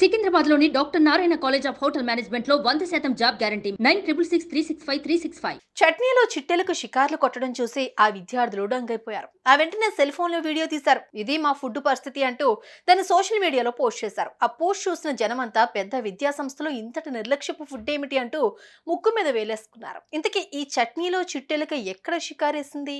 సికింద్రాబాద్లోని doctor Narayana college of hotel మేనేజ్మెంట్లో 100% job guarantee 966365 చట్నీలో చిట్టెలకు షికార్లు కొట్టడం చూసి ఆ విద్యార్థులు డంగైపోయారు. ఆ వెంటనే సెల్ ఫోన్ లో వీడియో తీశారు. ఇది మా ఫుడ్ పరిస్థితి అంటూ దాన్ని సోషల్ మీడియాలో పోస్ట్ చేశారు. ఆ పోస్ట్ చూసిన జనమంతా పెద్ద విద్యా సంస్థలో ఇంతటి నిర్లక్ష్యపు ఫుడ్ ఏమిటి అంటూ ముక్కు మీద వేలేసుకున్నారు. ఇంతకీ ఈ చట్నీలో చిట్టెలకు ఎక్కడ షికారేసింది?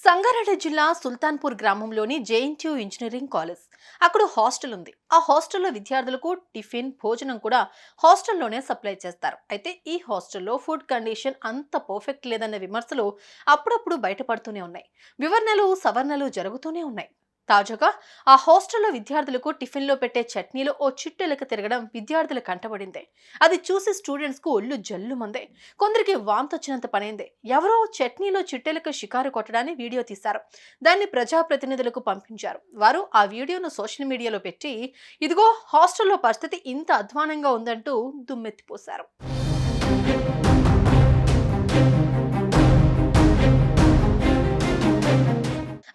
సంగారెడ్డి జిల్లా సుల్తాన్పూర్ గ్రామంలోని జేఎన్టీయూ ఇంజనీరింగ్ కాలేజ్. అక్కడ హాస్టల్ ఉంది. ఆ హాస్టల్లో విద్యార్థులకు టిఫిన్, భోజనం కూడా హాస్టల్లోనే సప్లై చేస్తారు. అయితే ఈ హాస్టల్లో ఫుడ్ కండిషన్ అంత పర్ఫెక్ట్ లేదన్న విమర్శలు అప్పుడప్పుడు బయటపడుతూనే ఉన్నాయి. వివరణలు, సవరణలు జరుగుతూనే ఉన్నాయి. తాజాగా ఆ హాస్టల్లో విద్యార్థులకు టిఫిన్లో పెట్టే చట్నీలో ఓ చిట్టెలక తిరగడం విద్యార్థుల కంటపడింది. అది చూసి స్టూడెంట్స్ కు ఒళ్ళు జల్లుమందే. కొందరికి వాంతొచ్చినంత పనైంది. ఎవరో చట్నీలో చిట్టెలకు షికారు కొట్టడాన్ని వీడియో తీశారు. దాన్ని ప్రజాప్రతినిధులకు పంపించారు. వారు ఆ వీడియోను సోషల్ మీడియాలో పెట్టి, ఇదిగో హాస్టల్లో పరిస్థితి ఇంత అధ్వానంగా ఉందంటూ దుమ్మెత్తిపోశారు.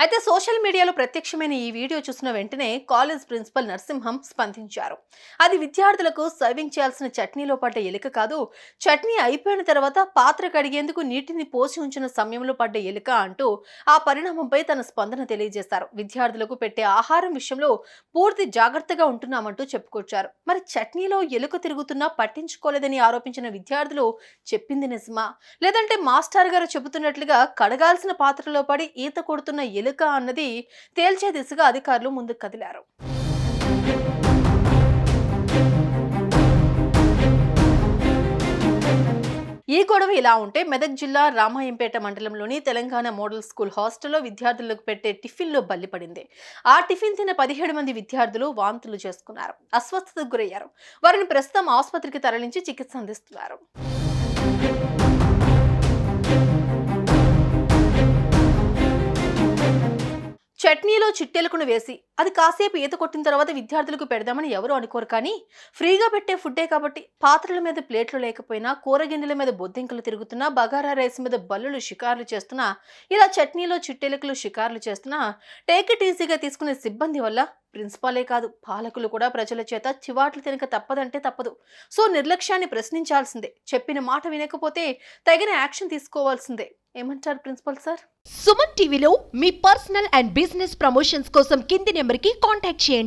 అయితే సోషల్ మీడియాలో ప్రత్యక్షమైన ఈ వీడియో చూసిన వెంటనే కాలేజ్ ప్రిన్సిపల్ నరసింహం స్పందించారు. అది విద్యార్థులకు సర్వింగ్ చేయాల్సిన చట్నీలో పడ్డ ఎలుక కాదు, చట్నీ అయిపోయిన తర్వాత పాత్ర కడిగేందుకు నీటిని పోసి ఉంచిన సమయంలో పడ్డ ఎలుక అంటూ ఆ పరిణామంపై తన స్పందన తెలియజేశారు. విద్యార్థులకు పెట్టే ఆహారం విషయంలో పూర్తి జాగ్రత్తగా ఉంటున్నామంటూ చెప్పుకొచ్చారు. మరి చట్నీలో ఎలుక తిరుగుతున్నా పట్టించుకోలేదని ఆరోపించిన విద్యార్థులు చెప్పింది నిజమా, లేదంటే మాస్టర్ గారు చెబుతున్నట్లుగా కడగాల్సిన పాత్రలో పడి ఈత కొడుతున్న ఎలుక అన్నది తేల్చే దిశగా అధికారులు ముందుకు కదిలారు. ఈ గొడవ ఇలా ఉంటే మెదక్ జిల్లా రామాయంపేట మండలంలోని తెలంగాణ మోడల్ స్కూల్ హాస్టల్లో విద్యార్థులకు పెట్టే టిఫిన్లో బల్లి పడింది. ఆ టిఫిన్ తిన్న 17 మంది విద్యార్థులు వాంతులు చేసుకున్నారు, అస్వస్థతకు గురయ్యారు. వారిని ప్రస్తుతం ఆసుపత్రికి తరలించి చికిత్స అందిస్తున్నారు. చట్నీలో చిట్టెలుకును వేసి అది కాసేపు ఈత కొట్టిన తర్వాత విద్యార్థులకు పెడదామని ఎవరు అనుకోరు. కానీ ఫ్రీగా పెట్టే ఫుడ్డే కాబట్టి పాత్రల మీద ప్లేట్లు లేకపోయినా, కూరగిన్నెల మీద బొద్దింకలు తిరుగుతున్నా, బగారా రైస్ మీద బల్లులు షికార్లు చేస్తున్నా, ఇలా చట్నీలో చిట్టెలుకలు షికార్లు చేస్తున్నా టేక్ ఇట్ ఈజీగా తీసుకునే సిబ్బంది వల్ల ప్రిన్సిపాలే కాదు, పాలకులు కూడా ప్రజల చేత చివాట్లు తినక తప్పదంటే తప్పదు. సో నిర్లక్ష్యాన్ని ప్రశ్నించాల్సిందే. చెప్పిన మాట వినకపోతే తగిన యాక్షన్ తీసుకోవాల్సిందే. ఏమంటారు ప్రిన్సిపల్ సార్? సుమన్ టీవీలో మీ పర్సనల్ అండ్ బిజినెస్ ప్రమోషన్స్ కోసం కింది నెంబర్కి కాంటాక్ట్ చేయండి.